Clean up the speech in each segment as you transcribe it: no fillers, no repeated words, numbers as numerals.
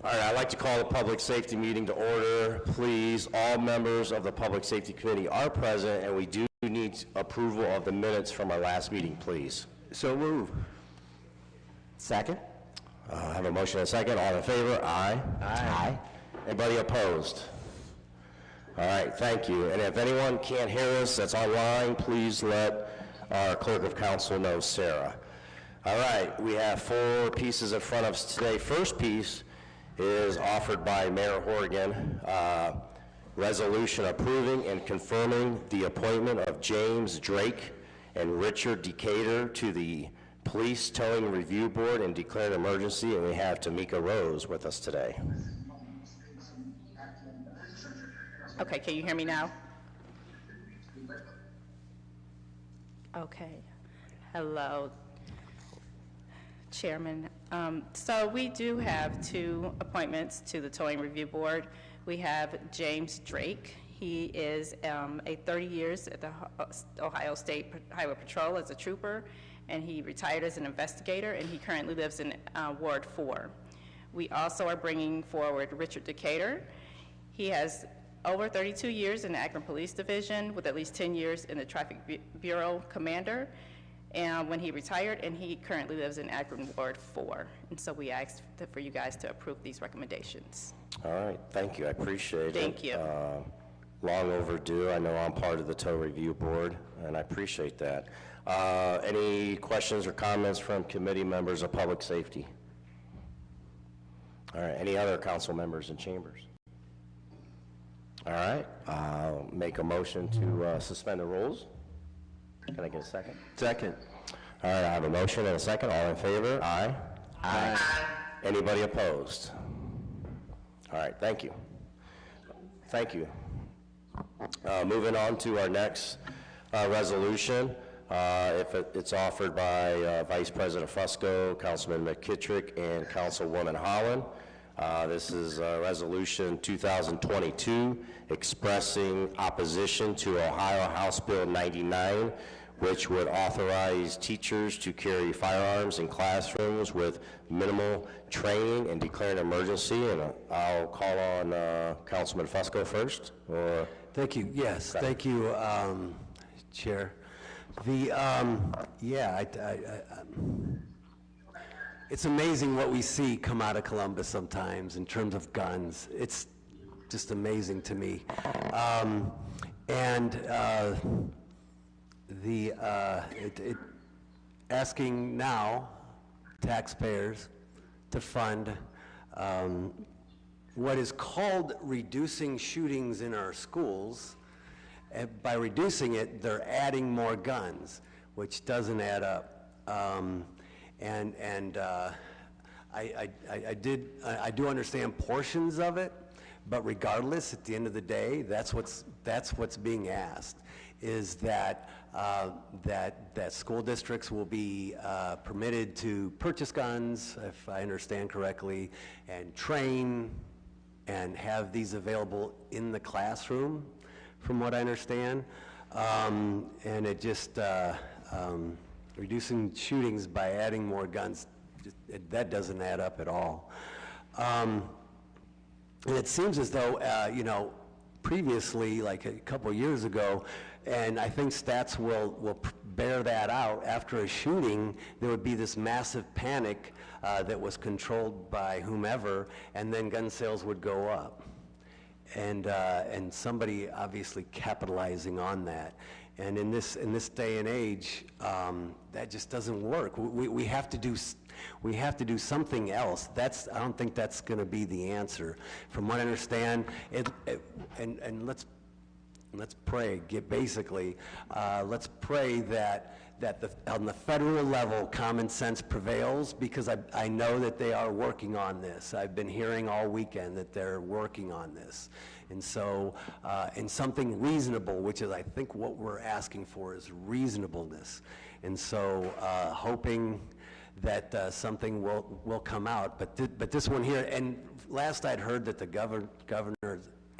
All right, I'd like to call the Public Safety meeting to order. Please, all members of the Public Safety Committee are present, and we do need approval of the minutes from our last meeting, please. So move. Second. I have a motion and a second. All in favor? Aye. Aye. Anybody opposed? All right, thank you. And if anyone can't hear us that's online, please let our Clerk of Council know, Sarah. All right, we have 4 pieces in front of us today. First piece is offered by Mayor Horgan, resolution approving and confirming the appointment of James Drake and Richard Decatur to the Police Towing Review Board and declared emergency, and we have Tamika Rose with us today. Okay, can you hear me now? Okay. Hello, Chairman. So we do have 2 appointments to the Towing Review Board. We have James Drake. He is 30 years at the Ohio State Highway Patrol as a trooper, and he retired as an investigator, and he currently lives in Ward 4. We also are bringing forward Richard Decatur. He has over 32 years in the Akron Police Division with at least 10 years in the Traffic Bureau Commander, and when he retired, and he currently lives in Akron Ward 4. And so we asked for you guys to approve these recommendations. All right, thank you. I appreciate it. Thank you. Long overdue. I know I'm part of the Tow Review Board, and I appreciate that. Any questions or comments from committee members of Public Safety? All right, any other council members in chambers? All right, I'll make a motion to suspend the rules. Can I get a second? Second. All right, I have a motion and a second. All in favor? Aye. Aye. Anybody opposed? All right, thank you. Thank you. Moving on to our next resolution. It's offered by Vice President Fusco, Councilman McKittrick, and Councilwoman Holland. This is Resolution 2022 expressing opposition to Ohio House Bill 99, which would authorize teachers to carry firearms in classrooms with minimal training and declare an emergency. And I'll call on Councilman Fusco first. Or thank you. Yes, thank you, Chair. It's amazing what we see come out of Columbus sometimes in terms of guns. It's just amazing to me. Asking now taxpayers to fund what is called reducing shootings in our schools. By reducing it, they're adding more guns, which doesn't add up. I do understand portions of it, but regardless, at the end of the day, that's what's being asked, is that that school districts will be permitted to purchase guns, if I understand correctly, and train and have these available in the classroom, from what I understand, and it just reducing shootings by adding more guns, that doesn't add up at all. And it seems as though, previously, like a couple years ago, and I think stats will bear that out, after a shooting, there would be this massive panic that was controlled by whomever, and then gun sales would go up. And somebody obviously capitalizing on that. And in this day and age, that just doesn't work. We have to do something else. I don't think that's going to be the answer. From what I understand, and let's pray. Let's pray that on the federal level, common sense prevails, because I know that they are working on this. I've been hearing all weekend that they're working on this. And so, and something reasonable, which is, I think, what we're asking for is reasonableness. And so, hoping that something will come out. But this one here, and last I'd heard that the governor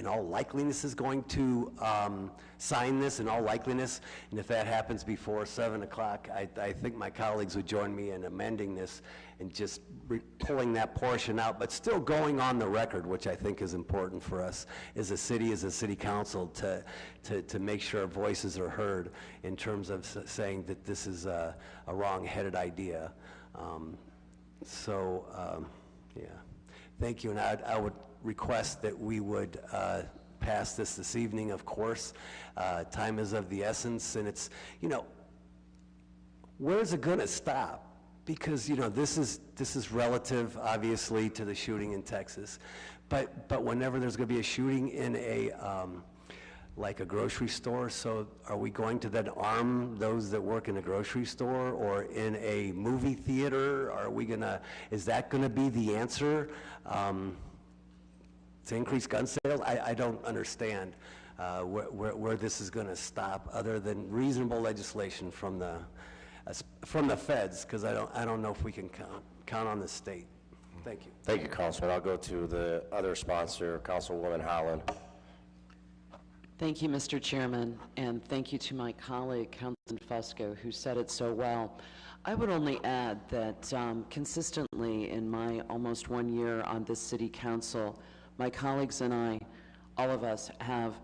in all likeliness is going to sign this in all likeliness, and if that happens before 7 o'clock, I think my colleagues would join me in amending this and just pulling that portion out, but still going on the record, which I think is important for us as a city council to make sure voices are heard in terms of saying that this is a wrong-headed idea. Yeah, thank you, and I would request that we would pass this evening, of course. Time is of the essence, and it's, where's it gonna stop? Because, this is relative, obviously, to the shooting in Texas, but whenever there's gonna be a shooting in like a grocery store, so are we going to then arm those that work in a grocery store or in a movie theater? Is that gonna be the answer? To increase gun sales? I don't understand where this is gonna stop other than reasonable legislation from the feds, because I don't know if we can count on the state. Thank you. Thank you, Councilman. I'll go to the other sponsor, Councilwoman Holland. Thank you, Mr. Chairman, and thank you to my colleague, Councilman Fusco, who said it so well. I would only add that consistently in my almost 1 year on this city council, my colleagues and I, all of us, have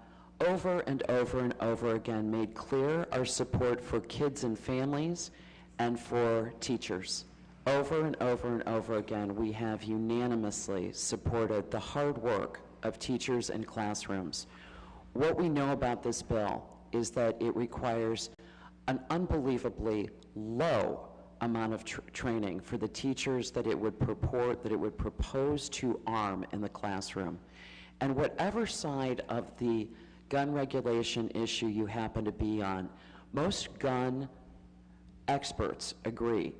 over and over and over again made clear our support for kids and families and for teachers. Over and over and over again, we have unanimously supported the hard work of teachers and classrooms. What we know about this bill is that it requires an unbelievably low amount of training for the teachers that it would propose to arm in the classroom. And whatever side of the gun regulation issue you happen to be on, most gun experts agree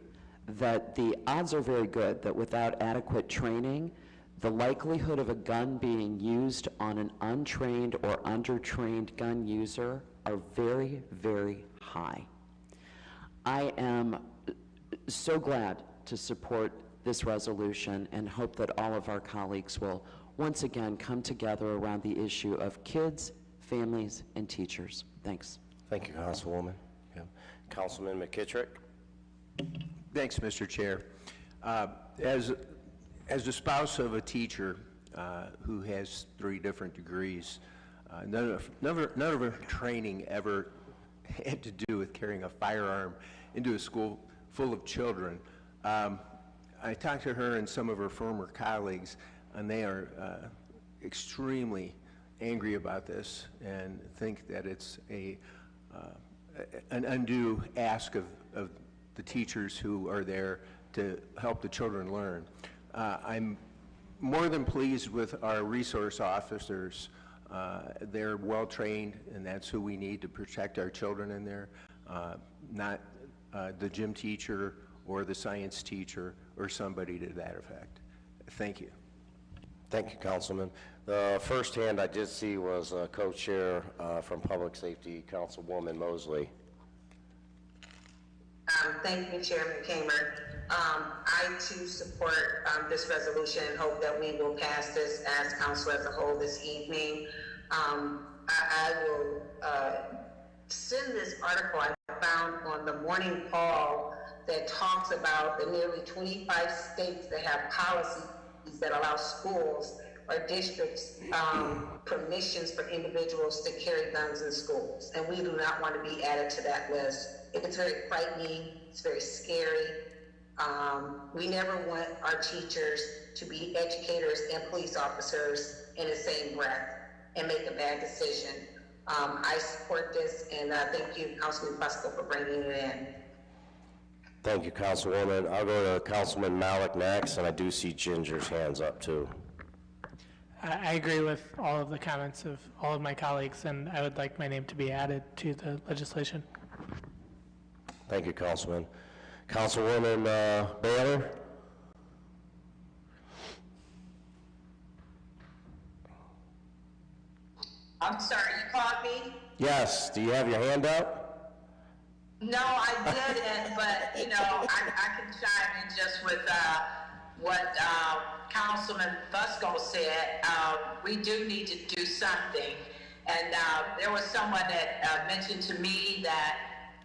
that the odds are very good that without adequate training, the likelihood of a gun being used on an untrained or undertrained gun user are very, very high. I am so glad to support this resolution and hope that all of our colleagues will once again come together around the issue of kids, families, and teachers. Thanks. Thank you, Councilwoman. Yeah. Councilman McKittrick. Thanks, Mr. Chair. As the spouse of a teacher who has 3 different degrees, none of her training ever had to do with carrying a firearm into a school full of children. I talked to her and some of her former colleagues, and they are extremely angry about this and think that it's an undue ask of the teachers who are there to help the children learn. I'm more than pleased with our resource officers. They're well-trained, and that's who we need to protect our children in there, not the gym teacher or the science teacher or somebody to that effect. Thank you. Thank you, Councilman. The first hand I did see was co-chair from Public Safety, Councilwoman Mosley. Thank you, Chairman Kamer. I too support this resolution and hope that we will pass this as council as a whole this evening. I will send this article I found on the Morning Call that talks about the nearly 25 states that have policies that allow schools or districts permissions for individuals to carry guns in schools, and we do not want to be added to that list. It's very frightening, it's very scary. We never want our teachers to be educators and police officers in the same breath and make a bad decision. I support this, and thank you, Councilman Fusco, for bringing it in. Thank you, Councilwoman. I'll go to Councilman Malik next, and I do see Ginger's hands up too. I agree with all of the comments of all of my colleagues, and I would like my name to be added to the legislation. Thank you, Councilman. Councilwoman Baylor? I'm sorry, you called me? Yes. Do you have your hand up? No, I didn't, but, I can chime in just with what Councilman Fusco said. We do need to do something. And there was someone that mentioned to me that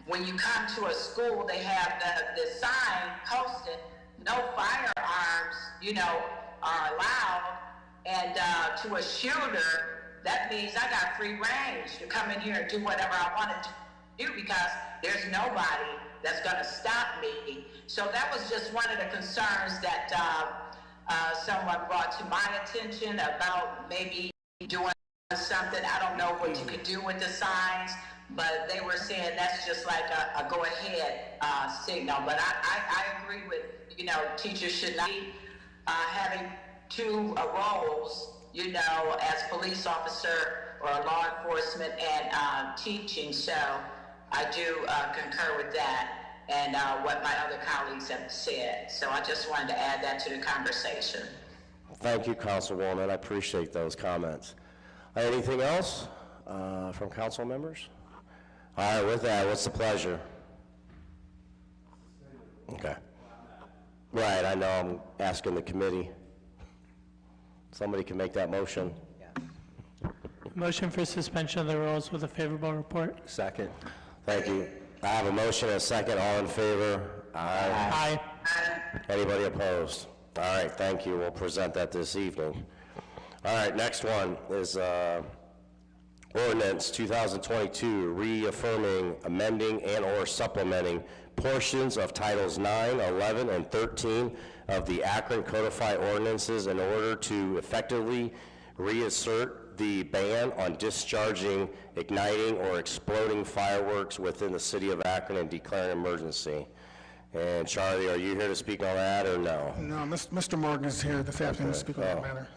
when you come to a school, they have the sign posted, no firearms, are allowed. And to a shooter, that means I got free range to come in here and do whatever I wanted to do because there's nobody that's going to stop me. So that was just one of the concerns that someone brought to my attention about maybe doing something. I don't know what you could do with the signs, but they were saying that's just like a go-ahead signal. But I agree with, teachers should not be having two roles, as police officer or law enforcement and teaching. So I do concur with that and what my other colleagues have said. So I just wanted to add that to the conversation. Thank you, Councilwoman. I appreciate those comments. Anything else from council members? All right, with that, what's the pleasure? Okay. Right, I know I'm asking the committee. Somebody can make that motion. Motion for suspension of the rules with a favorable report. Second. Thank you. I have a motion and a second. All in favor? Aye. Anybody opposed? All right, thank you. We'll present that this evening. All right, next one is ordinance 2022 reaffirming, amending, and or supplementing portions of Titles 9, 11, and 13 of the Akron Codified Ordinances in order to effectively reassert the ban on discharging, igniting, or exploding fireworks within the city of Akron and declaring an emergency. And Charlie, are you here to speak on that or no? No, Mr. Morgan is here this afternoon to speak on that matter.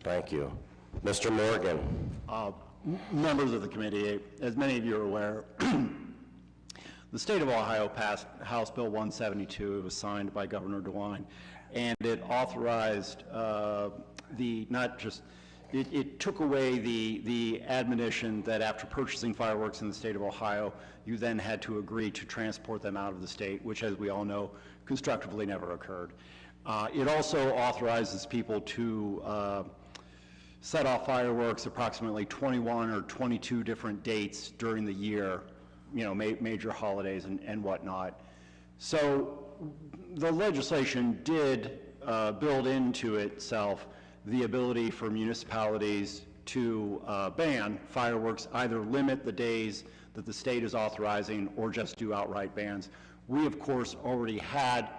Thank you. Mr. Morgan. Members of the committee, as many of you are aware, the state of Ohio passed House Bill 172. It was signed by Governor DeWine, and it authorized it took away the admonition that after purchasing fireworks in the state of Ohio, you then had to agree to transport them out of the state, which, as we all know, constructively never occurred. It also authorizes people to set off fireworks approximately 21 or 22 different dates during the year, major holidays and whatnot. So the legislation did build into itself the ability for municipalities to ban fireworks, either limit the days that the state is authorizing or just do outright bans. We, of course, already had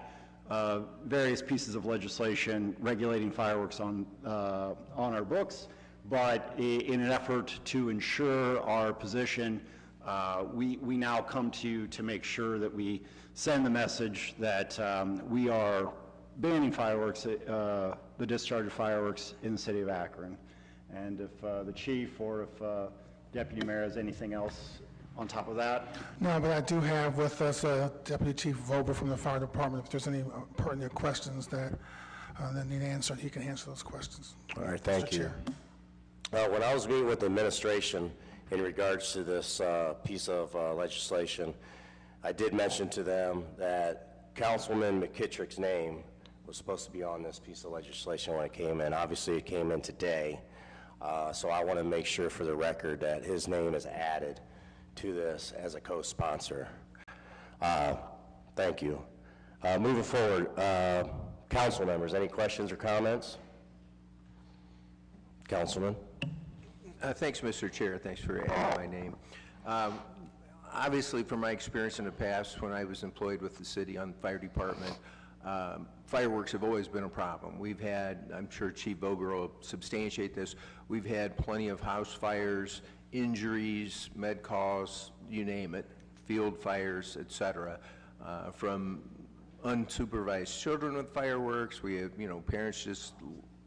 various pieces of legislation regulating fireworks on our books, but in an effort to ensure our position, we now come to you to make sure that we send the message that we are banning fireworks, the discharge of fireworks in the city of Akron. And if the chief or if Deputy Mayor has anything else on top of that? No, but I do have with us Deputy Chief Vober from the Fire Department. If there's any pertinent questions that need answered, he can answer those questions. All right, thank you. Chair. When I was meeting with the administration in regards to this piece of legislation, I did mention to them that Councilman McKittrick's name was supposed to be on this piece of legislation when it came in. Obviously, it came in today, so I want to make sure for the record that his name is added to this as a co-sponsor. Thank you. Moving forward, council members, any questions or comments? Councilman? Thanks, Mr. Chair. Thanks for adding my name. Obviously, from my experience in the past, when I was employed with the city on the fire department, fireworks have always been a problem. We've had, I'm sure Chief Boger will substantiate this, we've had plenty of house fires, injuries, med calls, you name it, field fires, et cetera, from unsupervised children with fireworks. We have, parents just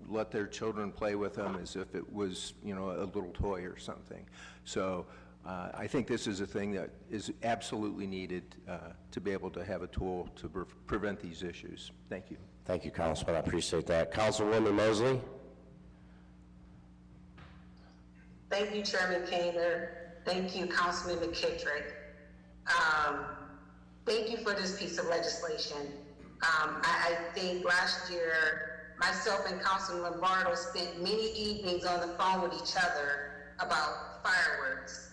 let their children play with them as if it was, a little toy or something. So I think this is a thing that is absolutely needed to be able to have a tool to prevent these issues. Thank you. Thank you, Councilman. I appreciate that. Councilwoman Mosley? Thank you, Chairman Kaner. Thank you, Councilman McKittrick. Thank you for this piece of legislation. I think last year, myself and Councilman Lombardo spent many evenings on the phone with each other about fireworks.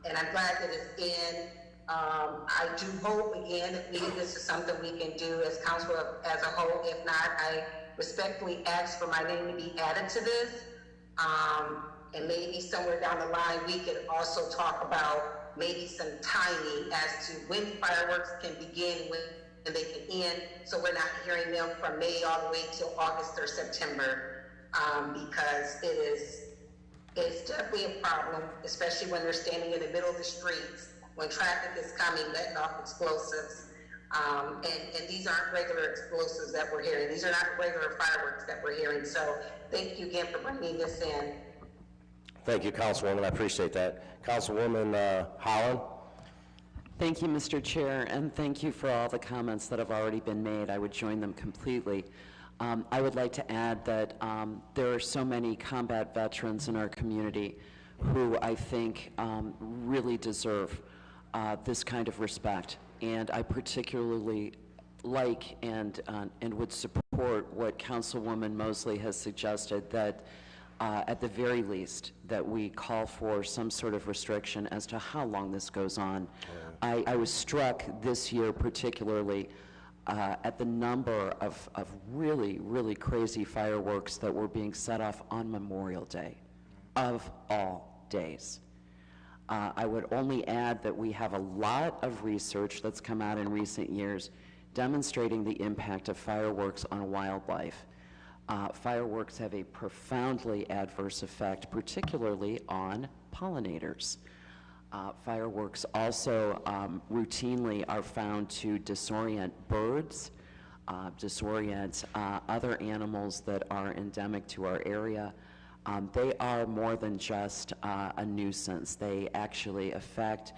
And I'm glad that it's in. I do hope, again, that maybe this is something we can do as council as a whole. If not, I respectfully ask for my name to be added to this. And maybe somewhere down the line, we could also talk about maybe some timing as to when fireworks can begin, when they can end, so we're not hearing them from May all the way till August or September, because it's definitely a problem, especially when they're standing in the middle of the streets, when traffic is coming, letting off explosives. And these aren't regular explosives that we're hearing. These are not regular fireworks that we're hearing. So thank you again for bringing this in. Thank you, Councilwoman. I appreciate that. Councilwoman Holland? Thank you, Mr. Chair, and thank you for all the comments that have already been made. I would join them completely. I would like to add that there are so many combat veterans in our community who I think really deserve this kind of respect. And I particularly like and would support what Councilwoman Mosley has suggested, that at the very least, that we call for some sort of restriction as to how long this goes on. I was struck this year particularly at the number of really, really crazy fireworks that were being set off on Memorial Day, of all days. I would only add that we have a lot of research that's come out in recent years demonstrating the impact of fireworks on wildlife. Fireworks have a profoundly adverse effect, particularly on pollinators. Fireworks also routinely are found to disorient birds, disorient other animals that are endemic to our area. They are more than just a nuisance. They actually affect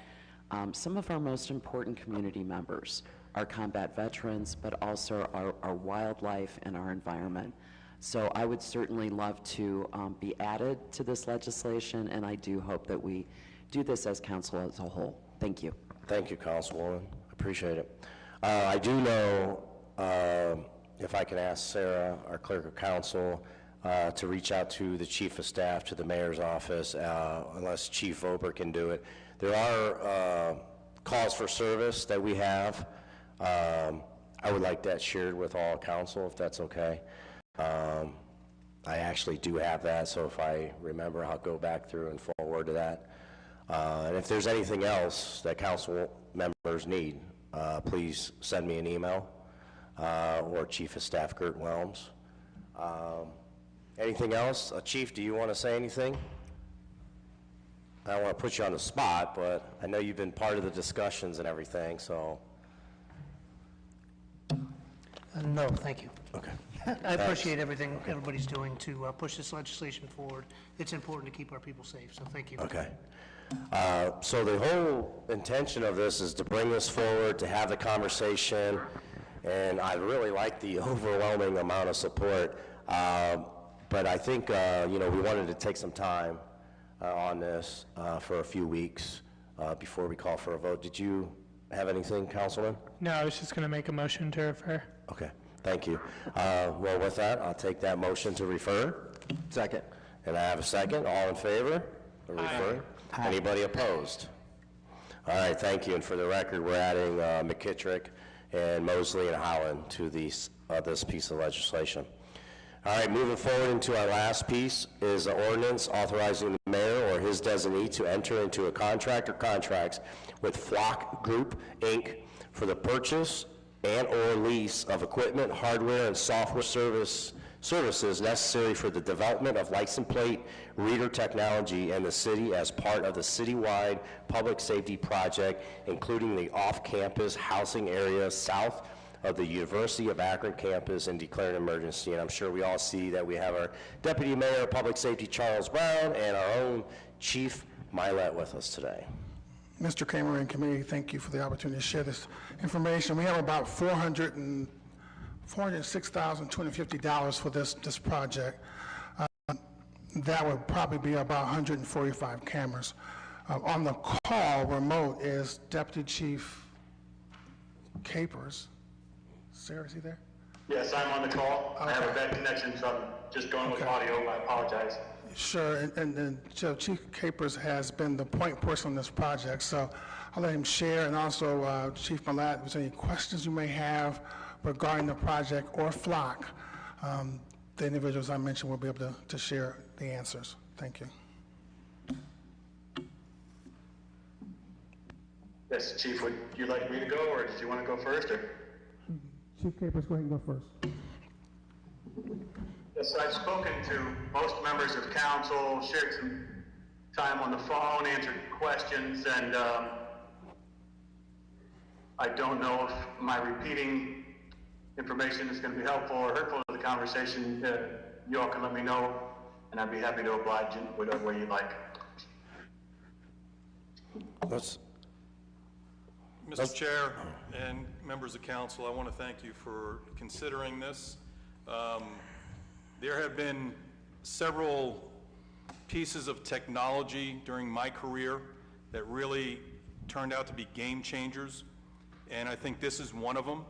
some of our most important community members, our combat veterans, but also our wildlife and our environment. So I would certainly love to be added to this legislation, and I do hope that we do this as council as a whole. Thank you. Thank you, Councilwoman. Appreciate it. I do know, if I can ask Sarah, our clerk of council, to reach out to the chief of staff, to the mayor's office, unless Chief Vober can do it. There are calls for service that we have. I would like that shared with all council, if that's okay. I actually do have that, so if I remember, I'll go back through and forward to that. And if there's anything else that council members need, please send me an email, or Chief of Staff Gert Welms. Anything else? Chief, do you want to say anything? I don't want to put you on the spot, but I know you've been part of the discussions and everything, so. No, thank you. Okay. I appreciate everything everybody's doing to push this legislation forward. It's important to keep our people safe, so thank you. Okay. So the whole intention of this is to bring this forward, to have the conversation, and I really like the overwhelming amount of support. But I think, we wanted to take some time on this for a few weeks before we call for a vote. Did you have anything, Councilman? No, I was just going to make a motion to refer. Okay, thank you. Well, with that, I'll take that motion to refer. Second. And I have a second. All in favor of referring? Aye. Anybody opposed? All right, thank you. And for the record, we're adding McKittrick and Mosley and Howland to this piece of legislation. All right, moving forward into our last piece is an ordinance authorizing the mayor or his designee to enter into a contract or contracts with Flock Group, Inc. for the purchase and or lease of equipment, hardware, and software services necessary for the development of license plate reader technology in the city as part of the citywide public safety project, including the off-campus housing area south of the University of Akron campus, and declare an emergency. And I'm sure we all see that we have our Deputy Mayor of Public Safety, Charles Brown, and our own Chief Milet with us today. Mr. Kramer and committee, thank you for the opportunity to share this information. We have about $406,250 for this project. That would probably be about 145 cameras. On the call remote is Deputy Chief Capers. Sarah, is he there? Yes, I'm on the call. I have a bad connection, so I'm just going with audio. I apologize. Sure, and so Chief Capers has been the point person on this project, so I'll let him share, and also Chief Malat, if there's any questions you may have regarding the project or FLOC, the individuals I mentioned will be able to share the answers. Thank you. Yes, Chief, would you like me to go, or did you want to go first? Or? Chief Capers, go ahead and go first. Yes, I've spoken to most members of council, shared some time on the phone, answered questions, and I don't know if my repeating information is going to be helpful or hurtful to the conversation. You all can let me know, and I'd be happy to oblige in whatever way you'd like. Mr. Chair and members of council, I want to thank you for considering this. There have been several pieces of technology during my career that really turned out to be game changers, and I think this is one of them.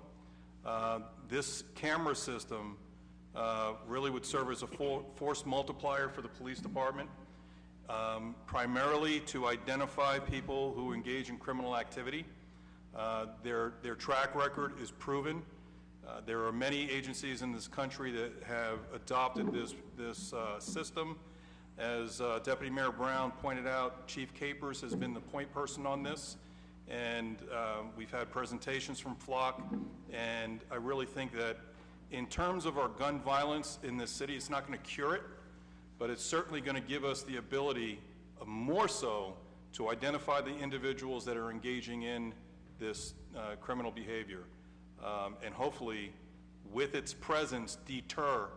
This camera system really would serve as a force multiplier for the police department, primarily to identify people who engage in criminal activity. Their track record is proven. There are many agencies in this country that have adopted this system. As Deputy Mayor Brown pointed out, Chief Capers has been the point person on this, and we've had presentations from FLOC, and I really think that in terms of our gun violence in this city, it's not going to cure it, but it's certainly going to give us the ability, more so, to identify the individuals that are engaging in this criminal behavior, and hopefully, with its presence, deter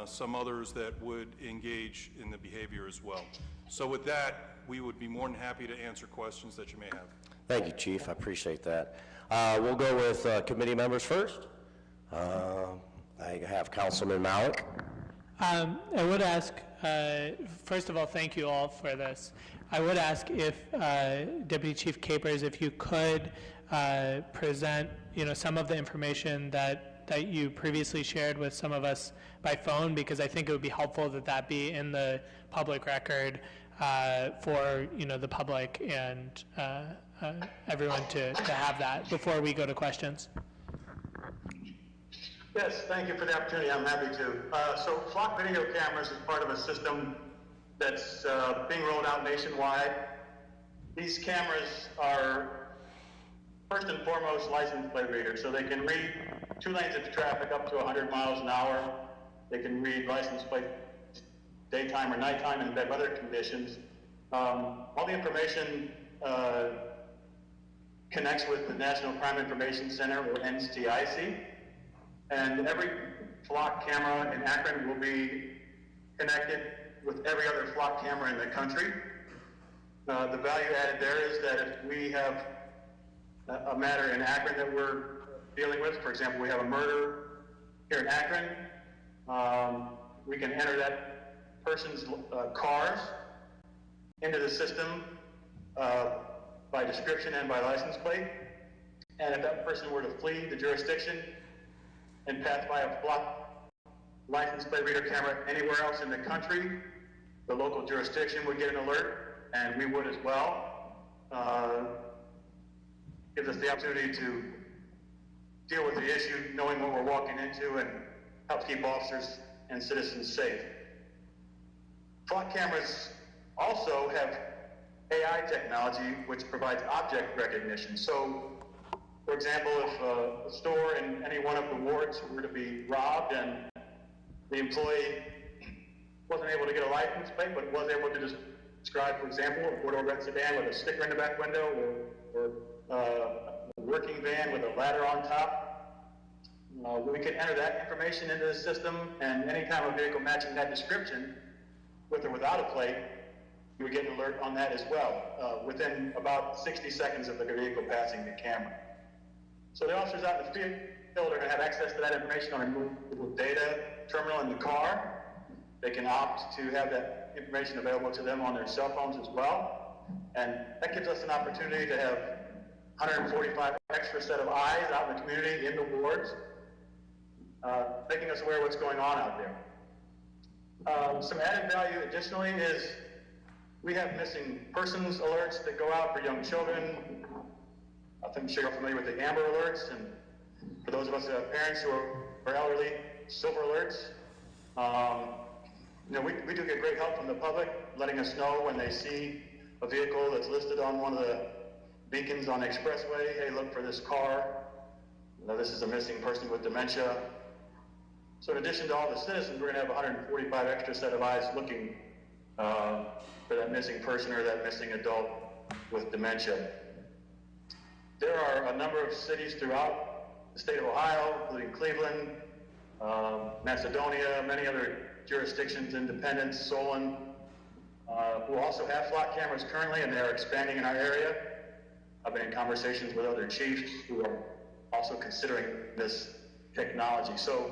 some others that would engage in the behavior as well. So with that, we would be more than happy to answer questions that you may have. Thank you, Chief. I appreciate that. We'll go with committee members first. I have Councilman Malik. I would ask, first of all, thank you all for this. I would ask if Deputy Chief Capers, if you could present, some of the information that you previously shared with some of us by phone, because I think it would be helpful that be in the public record for the public and everyone to have that before we go to questions. Yes, thank you for the opportunity. I'm happy to. So FLOC video cameras is part of a system that's being rolled out nationwide. These cameras are first and foremost license plate readers, so they can read 2 lanes of traffic up to 100 miles an hour. They can read license plate daytime or nighttime and bad weather conditions. All the information connects with the National Crime Information Center, or NCIC, and every FLOC camera in Akron will be connected with every other FLOC camera in the country. The value added there is that if we have a matter in Akron that we're dealing with, for example, we have a murder here in Akron, we can enter that person's cars into the system by description and by license plate. And if that person were to flee the jurisdiction and pass by a FLOC license plate reader camera anywhere else in the country, the local jurisdiction would get an alert, and we would as well. Gives us the opportunity to deal with the issue, knowing what we're walking into, and help keep officers and citizens safe. FLOC cameras also have AI technology which provides object recognition. So, for example, if a store in any one of the wards were to be robbed and the employee wasn't able to get a license plate, but was able to just describe, for example, a four-door red sedan with a sticker in the back window, or a working van with a ladder on top, we could enter that information into the system, and any time a vehicle matching that description, with or without a plate, we would get an alert on that as well, within about 60 seconds of the vehicle passing the camera. So the officers out in the field are going to have access to that information on a movable data terminal in the car. They can opt to have that information available to them on their cell phones as well. And that gives us an opportunity to have 145 extra set of eyes out in the community, in the wards, making us aware of what's going on out there. Some added value additionally is we have missing persons alerts that go out for young children. I'm sure you're familiar with the Amber Alerts, and for those of us that have parents who are elderly, Silver Alerts. We do get great help from the public, letting us know when they see a vehicle that's listed on one of the beacons on the expressway. Hey, look for this car. This is a missing person with dementia. So in addition to all the citizens, we're going to have 145 extra set of eyes looking for that missing person or that missing adult with dementia. There are a number of cities throughout the state of Ohio, including Cleveland, Macedonia, many other jurisdictions, Independence, Solon, who also have flock cameras currently, and they're expanding in our area. I've been in conversations with other chiefs who are also considering this technology. So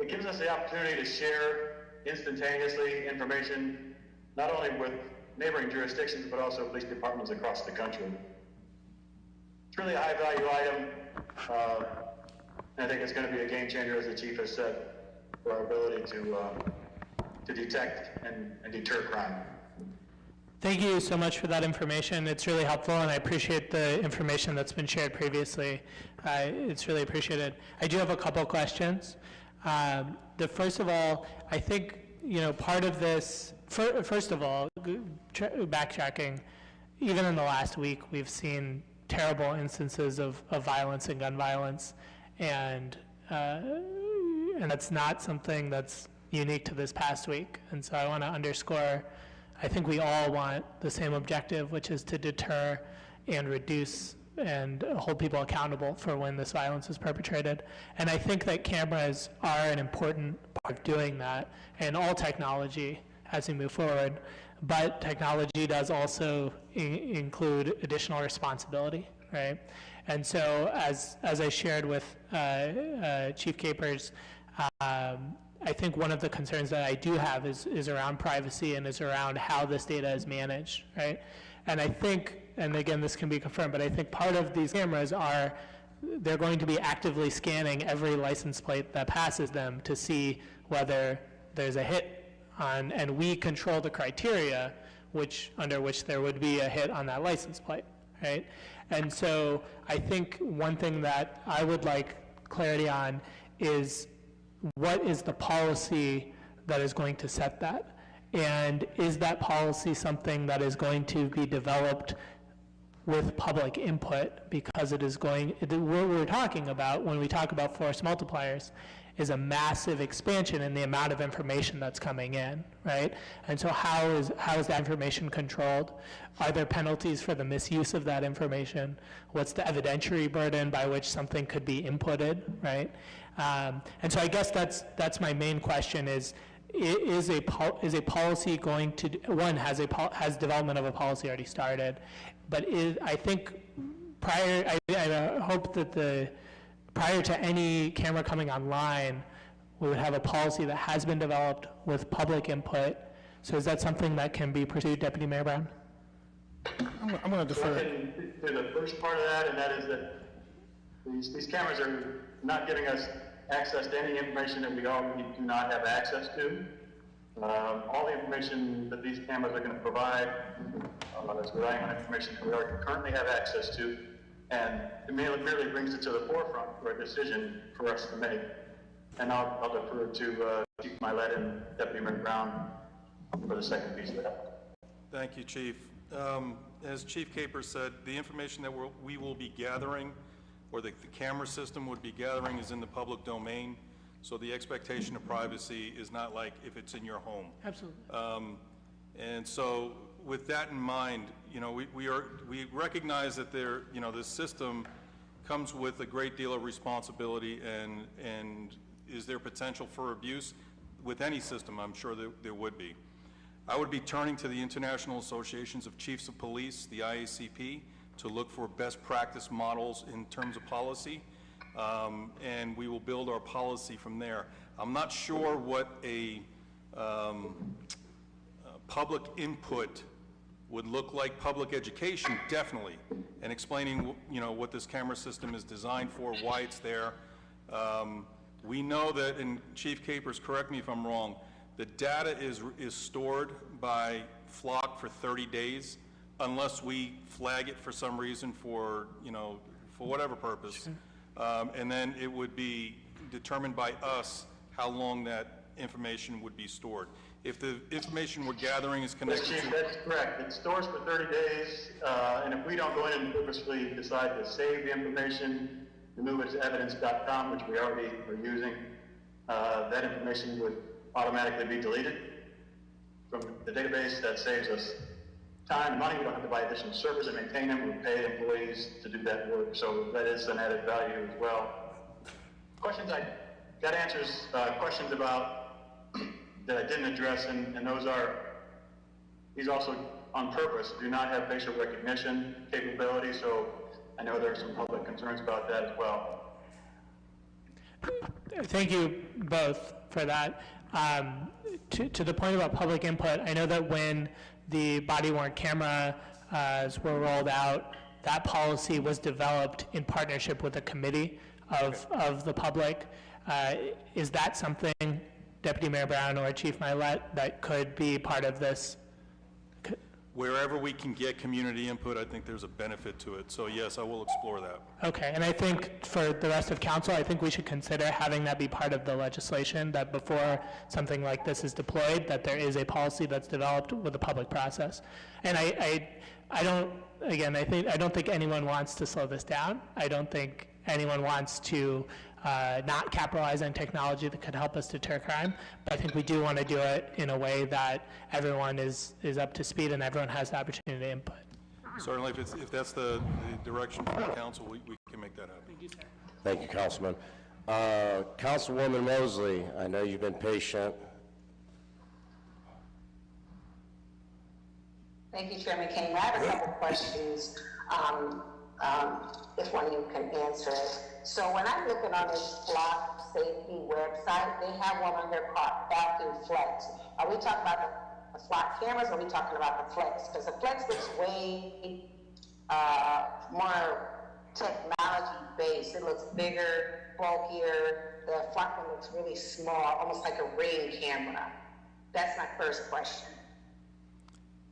it gives us the opportunity to share instantaneously information, not only with neighboring jurisdictions, but also police departments across the country. It's really a high value item, and I think it's going to be a game changer, as the chief has said, for our ability to detect and deter crime. Thank you so much for that information. It's really helpful, and I appreciate the information that's been shared previously. It's really appreciated. I do have a couple questions. First of all, I think, part of this, first of all, backtracking, even in the last week, we've seen terrible instances of violence and gun violence, and that's not something that's unique to this past week. And so I want to underscore, I think we all want the same objective, which is to deter and reduce and hold people accountable for when this violence is perpetrated. And I think that cameras are an important part of doing that, and all technology as we move forward. But technology does also include additional responsibility, right? And so as I shared with Chief Capers, I think one of the concerns that I do have is around privacy and is around how this data is managed, right? And I think, and again, this can be confirmed, but I think part of these cameras they're going to be actively scanning every license plate that passes them to see whether there's a hit on, and we control the criteria under which there would be a hit on that license plate, right? And so I think one thing that I would like clarity on is, what is the policy that is going to set that? And is that policy something that is going to be developed with public input? Because what we're talking about when we talk about force multipliers is a massive expansion in the amount of information that's coming in, right? And so how is that information controlled? Are there penalties for the misuse of that information? What's the evidentiary burden by which something could be inputted, right? And so I guess that's my main question: is a policy going to, has development of a policy already started? But I think I hope that prior to any camera coming online, we would have a policy that has been developed with public input. So is that something that can be pursued, Deputy Mayor Brown? I'm going to defer. To the first part of that, and that is that these cameras are not giving us access to any information that we already do not have access to. All the information that these cameras are going to provide is relying on information that we already currently have access to, and it merely brings it to the forefront for a decision for us to make. And I'll defer to Chief Milet and Deputy Mayor Brown for the second piece of that. Thank you, Chief. As Chief Capers said, the information that we will be gathering, or the camera system would be gathering, is in the public domain. So the expectation of privacy is not like if it's in your home. Absolutely. And so with that in mind, we recognize that this system comes with a great deal of responsibility, and is there potential for abuse? With any system, I'm sure there would be. I would be turning to the International Associations of Chiefs of Police, the IACP, to look for best practice models in terms of policy, and we will build our policy from there. I'm not sure what a public input would look like. Public education, definitely, and explaining, what this camera system is designed for, why it's there. We know that, and Chief Capers, correct me if I'm wrong, the data is stored by Flock for 30 days unless we flag it for some reason for whatever purpose. And then it would be determined by us how long that information would be stored. If the information we're gathering is connected Yes, Chief, to... that's correct. It stores for 30 days, and if we don't go in and purposely decide to save the information, remove it to evidence.com, which we already are using, that information would automatically be deleted from the database. That saves us time and money. We don't have to buy additional servers and maintain them. We pay employees to do that work, so that is an added value as well. Questions I got answers, questions about that I didn't address, and these also on purpose do not have facial recognition capability, so I know there are some public concerns about that as well. Thank you both for that. To the point about public input, I know that when the body-worn cameras were rolled out, that policy was developed in partnership with a committee of the public. Is that something, Deputy Mayor Brown or Chief Milet, that could be part of this? Wherever we can get community input, I think there's a benefit to it. So yes, I will explore that. Okay, and I think for the rest of council, I think we should consider having that be part of the legislation, that before something like this is deployed, that there is a policy that's developed with the public process. And I don't think anyone wants to slow this down. I don't think anyone wants to not capitalize on technology that could help us deter crime, but I think we do want to do it in a way that everyone is up to speed and everyone has the opportunity to input. Certainly, if that's the direction from the council, we can make that happen. Thank you, sir. Thank you, Councilman. Councilwoman Mosley, I know you've been patient. Thank you, Chairman King. I have a couple questions, if one of you can answer it. So when I'm looking on this Flock Safety website, they have one on there called Vacuum Flex. Are we talking about the Flock cameras, or are we talking about the Flex? Because the Flex looks way more technology-based. It looks bigger, bulkier. The Flock one looks really small, almost like a Ring camera. That's my first question.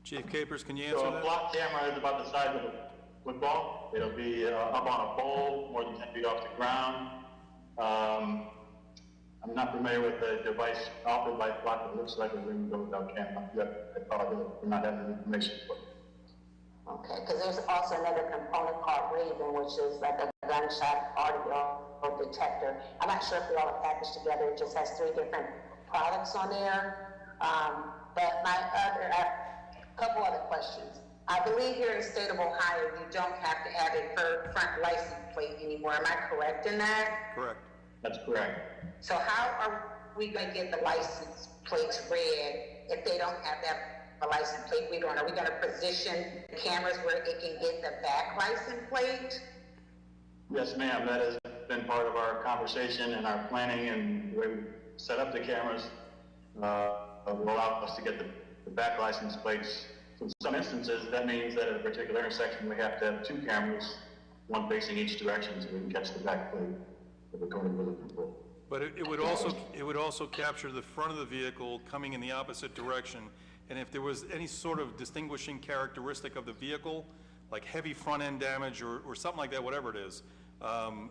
Chief Capers, can you answer So that? a Flock camera is about the size of a football. It'll be up on a pole, more than 10 feet off the ground. I'm not familiar with the device offered by Flock that looks like a Ring without camera. I apologize for not having the information for you. Okay, because there's also another component called Raven, which is like a gunshot audio detector. I'm not sure if they all are packaged together. It just has 3 different products on there. But a couple other questions. I believe here in the state of Ohio, you don't have to have a front license plate anymore. Am I correct in that? Correct. That's correct. So how are we going to get the license plates read if they don't have that a license plate reader on? Are we going to position the cameras where it can get the back license plate? Yes, ma'am. That has been part of our conversation and our planning, and the way we set up the cameras will allow us to get the back license plates. In some instances, that means that at a particular intersection, we have to have 2 cameras, one facing each direction, so we can catch the back plate that we're going to be looking for. But it would also capture the front of the vehicle coming in the opposite direction, and if there was any sort of distinguishing characteristic of the vehicle, like heavy front end damage or something like that, whatever it is,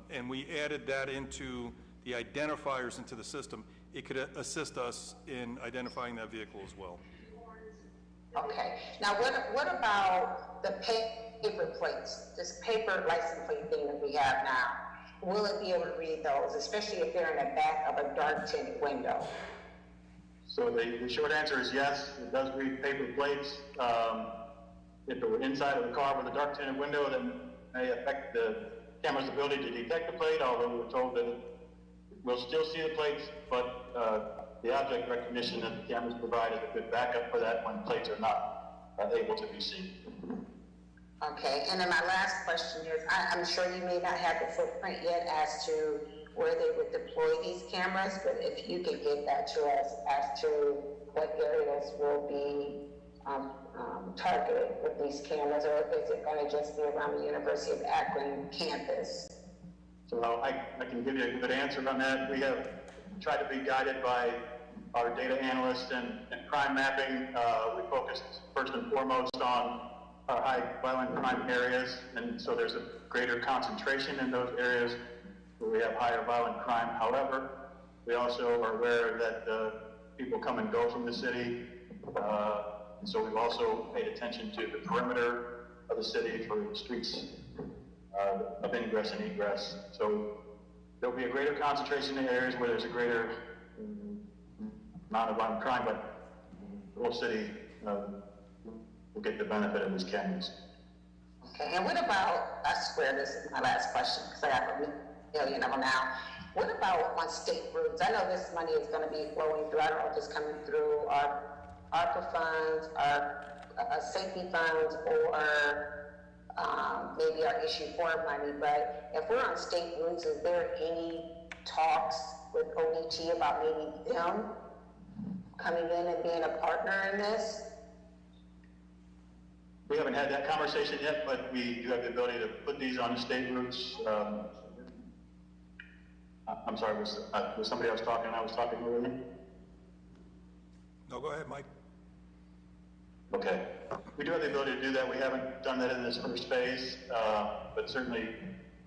and we added that into the identifiers into the system, it could assist us in identifying that vehicle as well. Okay. Now, what about the paper plates, this paper license plate thing that we have now? Will it be able to read those, especially if they're in the back of a dark tinted window? So the short answer is yes, it does read paper plates. If it were inside of the car with a dark tinted window, then it may affect the camera's ability to detect the plate, although we're told that it will still see the plates, but the object recognition that the cameras provide is a good backup for that when plates are not able to be seen. Okay, and then my last question is, I'm sure you may not have the footprint yet as to where they would deploy these cameras, but if you could get that to us as to what areas will be targeted with these cameras, or is it going to just be around the University of Akron campus? So I can give you a good answer on that. We have tried to be guided by our data analysts and crime mapping. We focused first and foremost on our high violent crime areas, and so there's a greater concentration in those areas where we have higher violent crime. However, we also are aware that people come and go from the city, and so we've also paid attention to the perimeter of the city for streets of ingress and egress. So there'll be a greater concentration in areas where there's a greater amount of violent crime, but the whole city will get the benefit of these cameras. Okay, and what about, I swear this is my last question because I have a million of them now. What about on state roads? I know this money is going to be flowing through, I don't know if it's coming through our ARPA funds, our safety funds, or maybe our issue 4 money, but if we're on state routes, is there any talks with ODT about maybe them coming in and being a partner in this? We haven't had that conversation yet, but we do have the ability to put these on the state routes. I'm sorry, was somebody else talking? I was talking earlier? No, go ahead, Mike. Okay. We do have the ability to do that. We haven't done that in this first phase, but certainly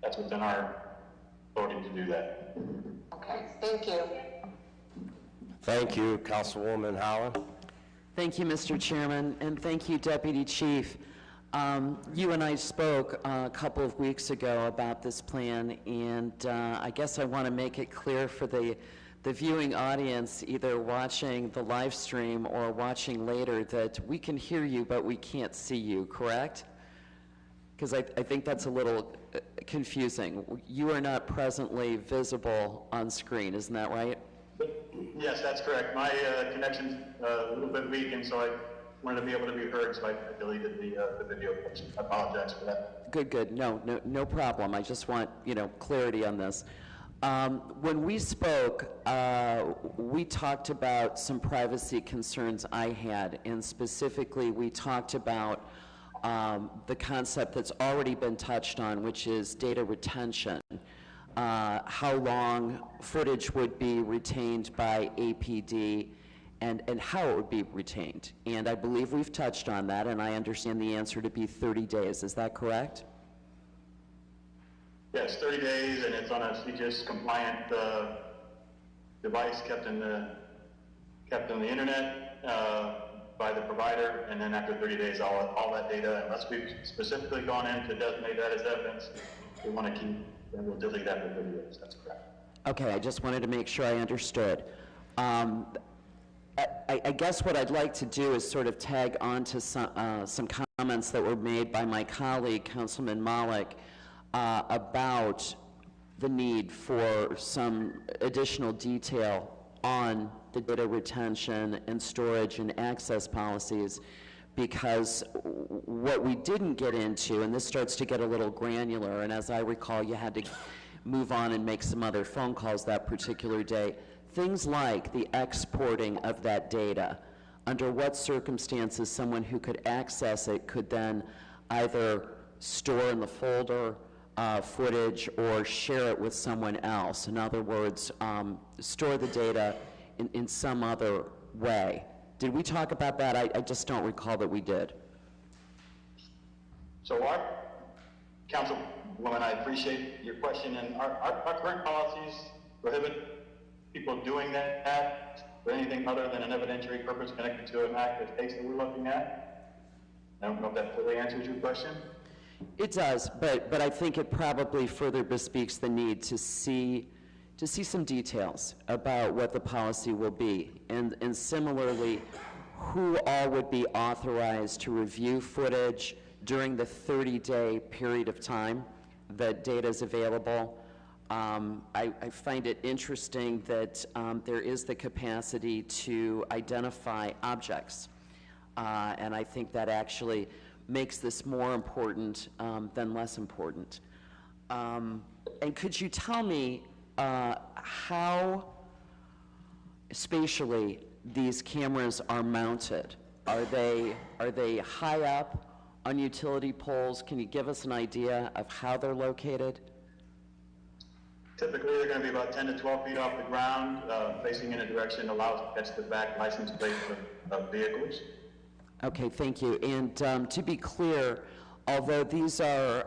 that's within our authority to do that. Okay, thank you. Thank you, Councilwoman Howland. Thank you, Mr. Chairman, and thank you, Deputy Chief. You and I spoke a couple of weeks ago about this plan, and I guess I want to make it clear for the viewing audience, either watching the live stream or watching later, that we can hear you, but we can't see you, correct? Because I think that's a little confusing. You are not presently visible on screen, isn't that right? Yes, that's correct. My connection's a little bit weak, and so I wanted to be able to be heard, so I deleted the video. I apologize for that. Good. No problem. I just want, clarity on this. When we spoke, we talked about some privacy concerns I had, and specifically we talked about the concept that's already been touched on, which is data retention. How long footage would be retained by APD and how it would be retained. And I believe we've touched on that, and I understand the answer to be 30 days. Is that correct? Yes, 30 days, and it's on a CGIS compliant device kept in the internet by the provider, and then after 30 days, all that data, unless we've specifically gone in to designate that as evidence, we want to keep, and we'll delete after 30 days. That's correct. Okay, I just wanted to make sure I understood. I guess what I'd like to do is sort of tag on to some comments that were made by my colleague, Councilman Malik, about the need for some additional detail on the data retention and storage and access policies, because what we didn't get into, and this starts to get a little granular, and as I recall, you had to move on and make some other phone calls that particular day, things like the exporting of that data, under what circumstances someone who could access it could then either store in the folder footage or share it with someone else. In other words, store the data in some other way. Did we talk about that? I just don't recall that we did. So our Councilwoman, I appreciate your question, and our current policies prohibit people doing that for anything other than an evidentiary purpose connected to an active case that we're looking at. I don't know if that fully answers your question. It does, but I think it probably further bespeaks the need to see some details about what the policy will be, and similarly, who all would be authorized to review footage during the 30-day period of time that data is available. I find it interesting that there is the capacity to identify objects, and I think that actually makes this more important than less important. And could you tell me how spatially these cameras are mounted? Are they high up on utility poles? Can you give us an idea of how they're located? Typically, they're going to be about 10 to 12 feet off the ground, facing in a direction that allows to catch the back license plates of vehicles. Okay, thank you. And to be clear, although these are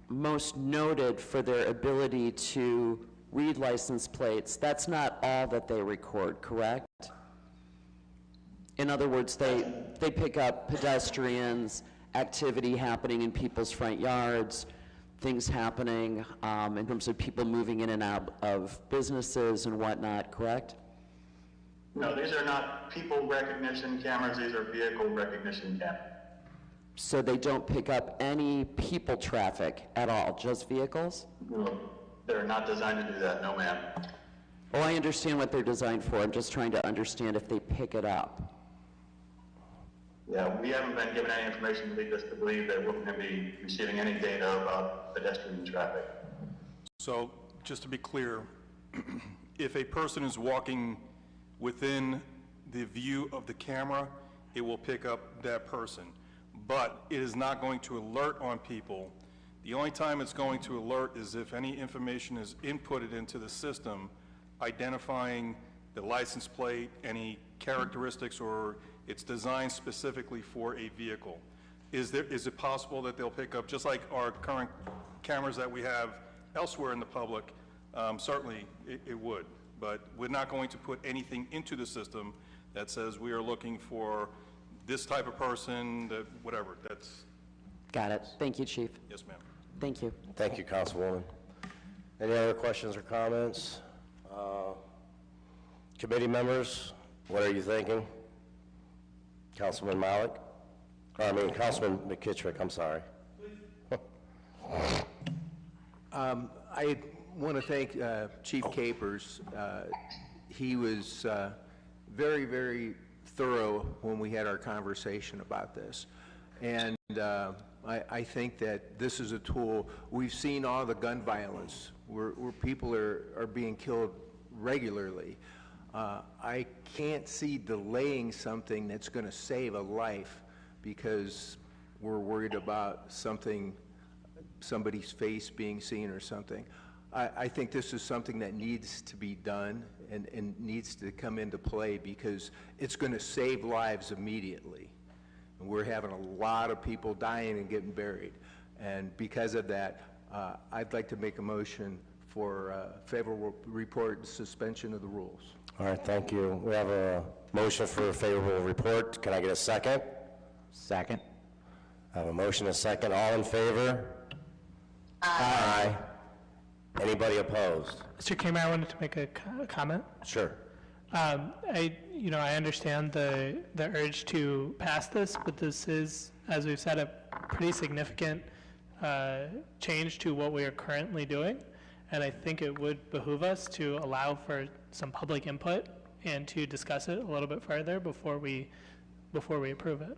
most noted for their ability to read license plates, that's not all that they record, correct? In other words, they pick up pedestrians, activity happening in people's front yards, things happening in terms of people moving in and out of businesses and whatnot, correct? No, these are not people recognition cameras, these are vehicle recognition cameras. So they don't pick up any people traffic at all, just vehicles? No, they're not designed to do that, no ma'am. Oh, I understand what they're designed for. I'm just trying to understand if they pick it up. Yeah, we haven't been given any information to lead us to believe that we're going to be receiving any data about pedestrian traffic. So, just to be clear, if a person is walking within the view of the camera, it will pick up that person. But it is not going to alert on people. The only time it's going to alert is if any information is inputted into the system identifying the license plate, any characteristics, or it's designed specifically for a vehicle. Is it possible that they'll pick up, just like our current cameras that we have elsewhere in the public, certainly it would. But we're not going to put anything into the system that says we are looking for this type of person, that whatever, that's... Got it. Thank you, Chief. Yes, ma'am. Thank you. Thank you, Councilwoman. Any other questions or comments? Committee members, what are you thinking? Councilman Malik? Councilman McKittrick, I'm sorry. I want to thank Chief Capers. He was very, very thorough when we had our conversation about this. And I think that this is a tool. We've seen all the gun violence where people are being killed regularly. I can't see delaying something that's going to save a life because we're worried about somebody's face being seen or something. I think this is something that needs to be done and needs to come into play because it's going to save lives immediately. And we're having a lot of people dying and getting buried. And because of that, I'd like to make a motion for favorable report and suspension of the rules. All right, thank you. We have a motion for a favorable report. Can I get a second? Second. I have a motion and a second. All in favor? Aye. Anybody opposed? Mr. Kramer, I wanted to make a comment. Sure. I understand the urge to pass this, but this is, as we've said, a pretty significant change to what we are currently doing. And I think it would behoove us to allow for some public input and to discuss it a little bit further before we approve it.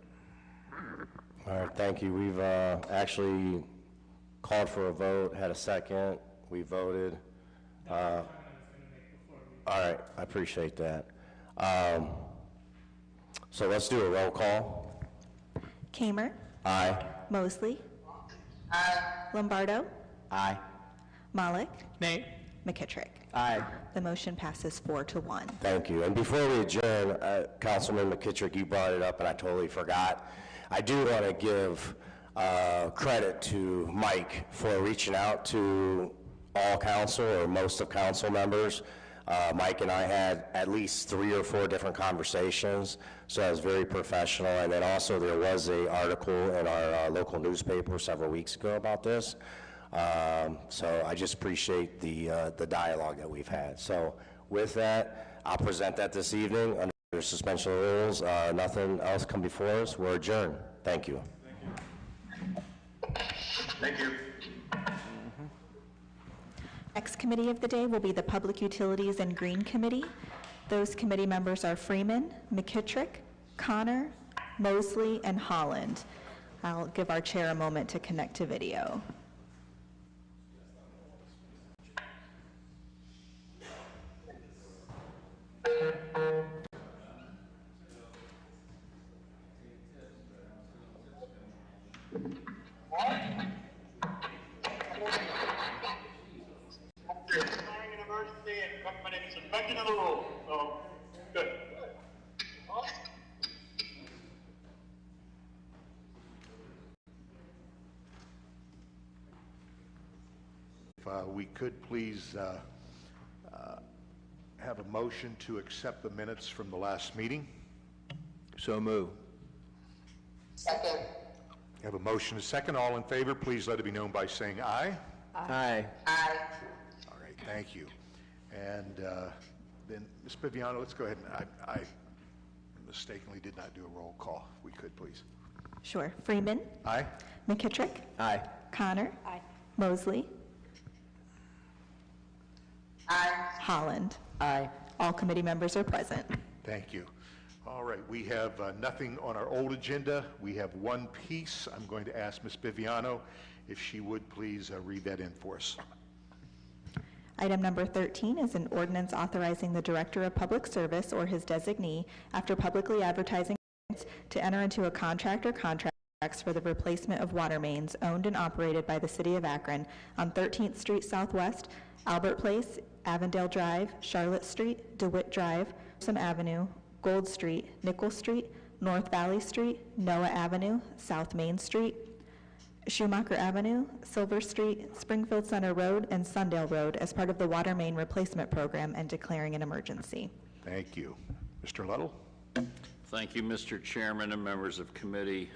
All right, thank you. We've actually called for a vote, had a second, we voted. All right, I appreciate that. So let's do a roll call. Kamer. Aye. Mosley. Aye. Lombardo. Aye. Malik. Nay. McKittrick. Aye. The motion passes 4-1. Thank you. And before we adjourn, Councilman McKittrick, you brought it up and I totally forgot. I do want to give credit to Mike for reaching out to all council or most of council members. Mike and I had at least 3 or 4 different conversations, so that was very professional. And then also there was an article in our local newspaper several weeks ago about this. So I just appreciate the dialogue that we've had. So with that, I'll present that this evening under suspension of the rules. Nothing else come before us. We're adjourned. Thank you. Thank you. Next committee of the day will be the Public Utilities and Green Committee. Those committee members are Freeman, McKittrick, Connor, Mosley, and Holland. I'll give our chair a moment to connect to video. when it's infected in the room. So, good. If we could please have a motion to accept the minutes from the last meeting. So move. Second. Have a motion, a second. All in favor, please let it be known by saying aye. Aye. Aye. All right, thank you. And then, Ms. Biviano, let's go ahead and I mistakenly did not do a roll call. If we could, please. Sure. Freeman. Aye. McKittrick. Aye. Connor. Aye. Mosley. Aye. Holland. Aye. All committee members are present. Thank you. All right, we have nothing on our old agenda. We have one piece. I'm going to ask Ms. Biviano if she would please read that in for us. Item number 13 is an ordinance authorizing the Director of Public Service or his designee, after publicly advertising, to enter into a contract or contracts for the replacement of water mains owned and operated by the City of Akron on 13th Street Southwest, Albert Place, Avondale Drive, Charlotte Street, DeWitt Drive, Some Avenue, Gold Street, Nickel Street, North Valley Street, Noah Avenue, South Main Street, Schumacher Avenue, Silver Street, Springfield Center Road, and Sundale Road as part of the water main replacement program and declaring an emergency. Thank you. Mr. Little? Thank you, Mr. Chairman and members of committee.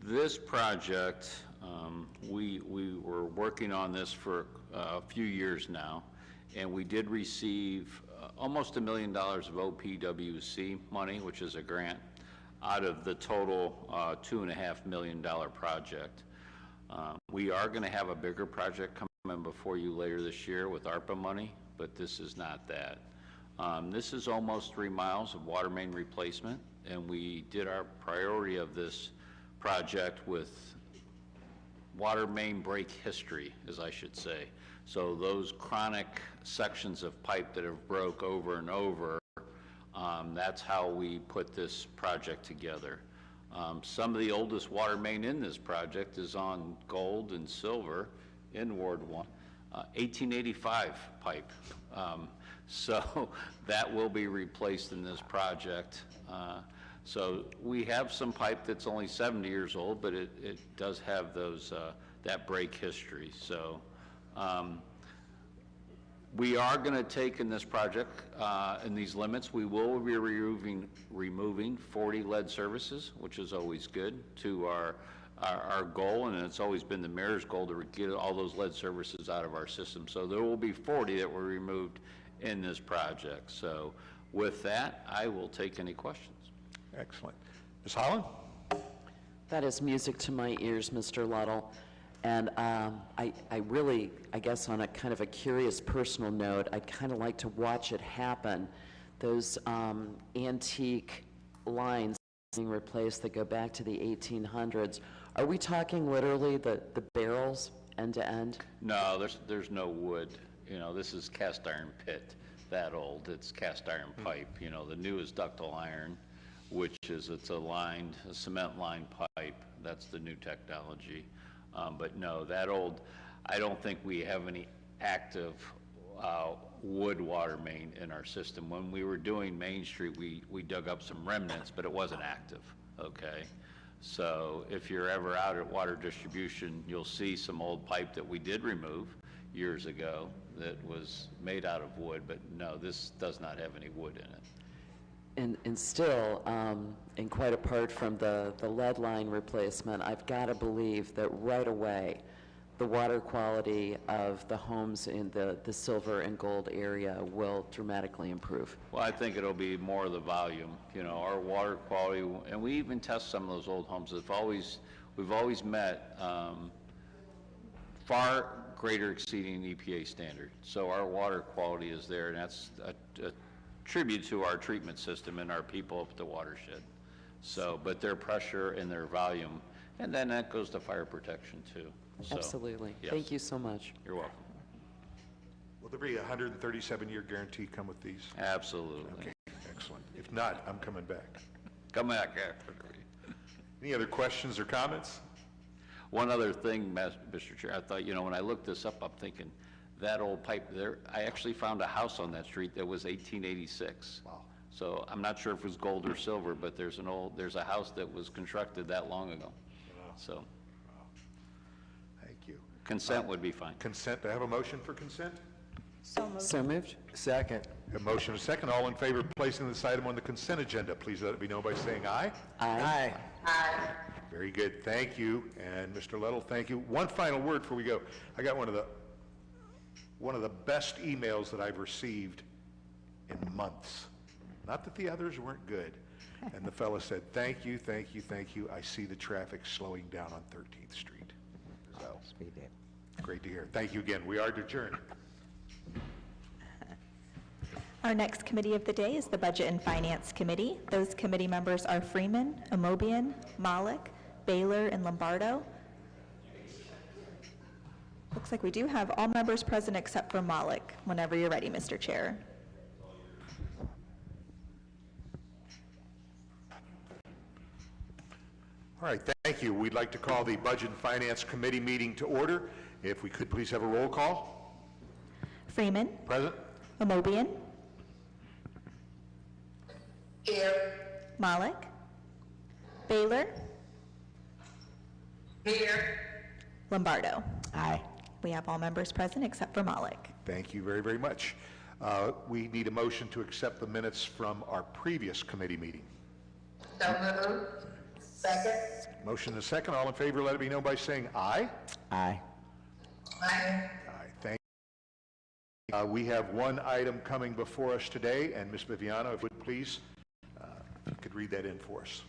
This project, we were working on this for a few years now, and we did receive almost $1 million of OPWC money, which is a grant, out of the total $2.5 million project. We are going to have a bigger project coming before you later this year with ARPA money, but this is not that. This is almost 3 miles of water main replacement, and we did our priority of this project with water main break history, as I should say. So those chronic sections of pipe that have broke over and over, that's how we put this project together. Some of the oldest water main in this project is on Gold and Silver in Ward 1, 1885 pipe. So that will be replaced in this project. So we have some pipe that's only 70 years old, but it does have those that break history. So we are going to take in this project, in these limits, we will be removing 40 lead services, which is always good, to our goal, and it's always been the mayor's goal to get all those lead services out of our system. So there will be 40 that were removed in this project. So with that, I will take any questions. Excellent. Ms. Holland? That is music to my ears, Mr. Luddle. And I really, I guess on a kind of a curious personal note, I'd kind of like to watch it happen. Those antique lines being replaced that go back to the 1800s. Are we talking literally the barrels end to end? No, there's no wood. You know, this is cast iron pit, that old. It's cast iron pipe. You know, the new is ductile iron, which is, it's a cement lined pipe. That's the new technology. But no, that old, I don't think we have any active wood water main in our system. When we were doing Main Street, we dug up some remnants, but it wasn't active, okay? So if you're ever out at water distribution, you'll see some old pipe that we did remove years ago that was made out of wood, but no, this does not have any wood in it. And still, and quite apart from the lead line replacement, I've got to believe that right away, the water quality of the homes in the silver and gold area will dramatically improve. Well, I think it'll be more of the volume. You know, our water quality, and we even test some of those old homes. We've always met far greater exceeding EPA standard. So our water quality is there, and that's a tribute to our treatment system and our people up at the watershed. So, but their pressure and their volume, and then that goes to fire protection too. So, absolutely. yes. Thank you so much. You're welcome. Will there be a 137-year guarantee come with these? Absolutely. Okay, excellent. If not, I'm coming back. Come back after. Any other questions or comments? One other thing, Mr. Chair, I thought, you know, when I looked this up, I'm thinking, that old pipe there, I actually found a house on that street that was 1886. Wow. So I'm not sure if it was gold or silver, but there's a house that was constructed that long ago. Wow. So Thank you. consent would be fine. Consent, do I have a motion for consent? So moved. Second. A motion and a second. All in favor of placing this item on the consent agenda, please let it be known by saying aye. Aye. Aye. Very good, thank you. And Mr. Lettle, thank you. One final word before we go. I got one of the best emails that I've received in months. Not that the others weren't good. And the fellow said, thank you, thank you, thank you. I see the traffic slowing down on 13th Street. So, great to hear. Thank you again. We are adjourned. Our next committee of the day is the Budget and Finance Committee. Those committee members are Freeman, Amobian, Malik, Baylor, and Lombardo. Looks like we do have all members present except for Malik, whenever you're ready, Mr. Chair. All right, thank you. We'd like to call the Budget and Finance Committee meeting to order. If we could please have a roll call. Freeman. Present. Amobian. Here. Malik. Baylor. Here. Lombardo. Aye. We have all members present except for Malik. Thank you very, very much. We need a motion to accept the minutes from our previous committee meeting. So moved. Second. Motion and a second. All in favor, let it be known by saying aye. Aye. Aye. Aye. Thank you. We have one item coming before us today, and Ms. Viviano, if you would please, if you could read that in for us.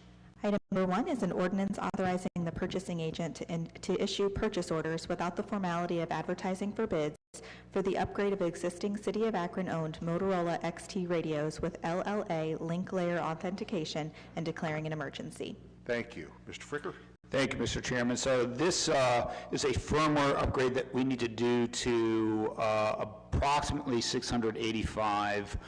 Item number 1 is an ordinance authorizing the purchasing agent to issue purchase orders without the formality of advertising for bids for the upgrade of existing City of Akron-owned Motorola XT radios with LLA link layer authentication and declaring an emergency. Thank you. Mr. Fricker? Thank you, Mr. Chairman. So this is a firmware upgrade that we need to do to approximately 685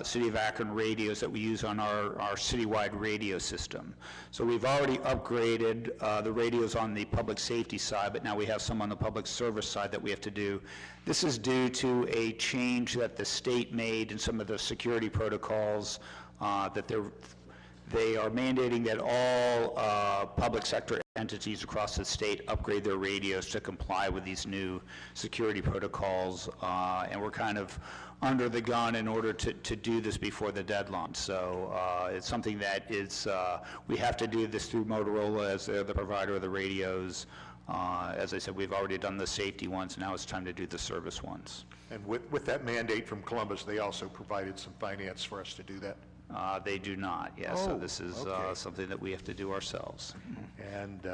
City of Akron radios that we use on our citywide radio system. So we've already upgraded the radios on the public safety side, but now we have some on the public service side that we have to do. This is due to a change that the state made in some of the security protocols that they are mandating that all public sector entities across the state upgrade their radios to comply with these new security protocols, and we're kind of under the gun in order to do this before the deadline. So it's something that is, we have to do this through Motorola as they're the provider of the radios. As I said, we've already done the safety ones, now it's time to do the service ones. And with that mandate from Columbus, they also provided some finance for us to do that? They do not, yes. So this is something that we have to do ourselves. And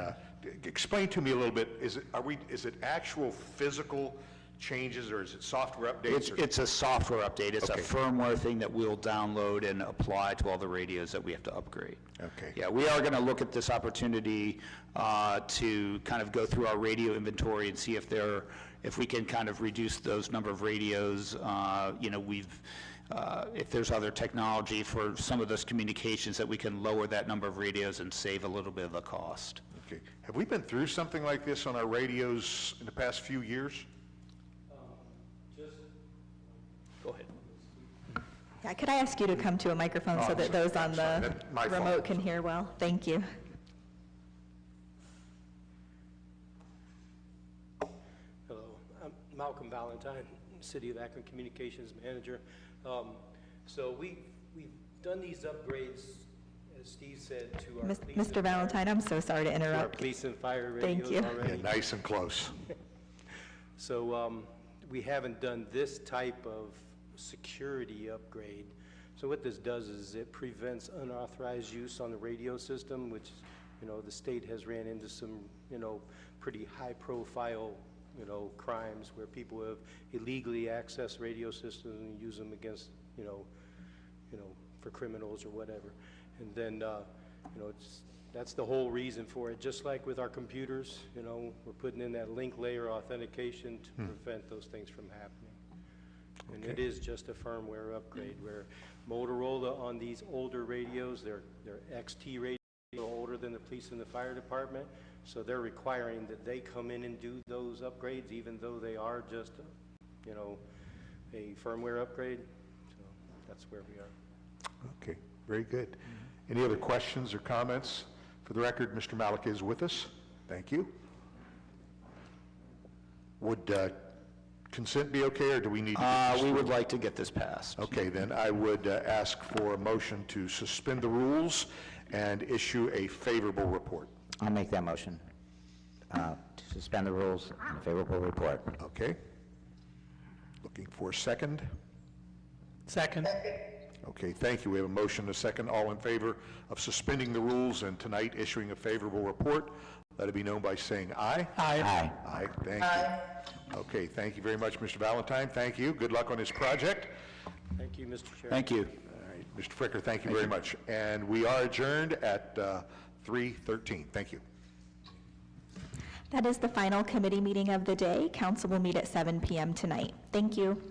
explain to me a little bit, is it actual physical changes, or is it software updates? It's a software update. It's a firmware thing that we'll download and apply to all the radios that we have to upgrade. Okay. Yeah, we are going to look at this opportunity to kind of go through our radio inventory and see if we can kind of reduce those number of radios. If there's other technology for some of those communications that we can lower that number of radios and save a little bit of the cost. Okay. Have we been through something like this on our radios in the past few years? Go ahead. Yeah, could I ask you to come to a microphone so that those on the remote can hear well? Thank you. Hello, I'm Malcolm Valentine, City of Akron Communications Manager. So we've done these upgrades, as Steve said, to our Mr. Valentine, I'm so sorry to interrupt. To our police and fire radios. Thank you. Already. Yeah, nice and close. So we haven't done this type of security upgrade. So what this does is it prevents unauthorized use on the radio system, which, the state has ran into some, pretty high-profile, crimes where people have illegally accessed radio systems and use them against, for criminals or whatever. And then, that's the whole reason for it. Just like with our computers, we're putting in that link layer authentication to prevent those things from happening. And it is just a firmware upgrade where Motorola on these older radios, they're XT radios, older than the police and the fire department, so they're requiring that they come in and do those upgrades even though they are just you know, a firmware upgrade. So that's where we are. Okay, very good. Any other questions or comments? For the record, Mr. Malik is with us. Thank you. Would consent be okay, or do we need to get this We would through? like to get this passed. Okay, then I would ask for a motion to suspend the rules and issue a favorable report. I'll make that motion, to suspend the rules and a favorable report. Okay. Looking for a second. Second. Okay, thank you. We have a motion, a second. All in favor of suspending the rules and tonight issuing a favorable report, let it be known by saying aye. Aye. Aye. Aye, thank you. Okay, thank you very much, Mr. Valentine. Thank you. Good luck on this project. Thank you, Mr. Chair. Thank you. All right, Mr. Fricker, thank you very much. And we are adjourned at 3:13. Thank you. That is the final committee meeting of the day. Council will meet at 7 p.m. tonight. Thank you.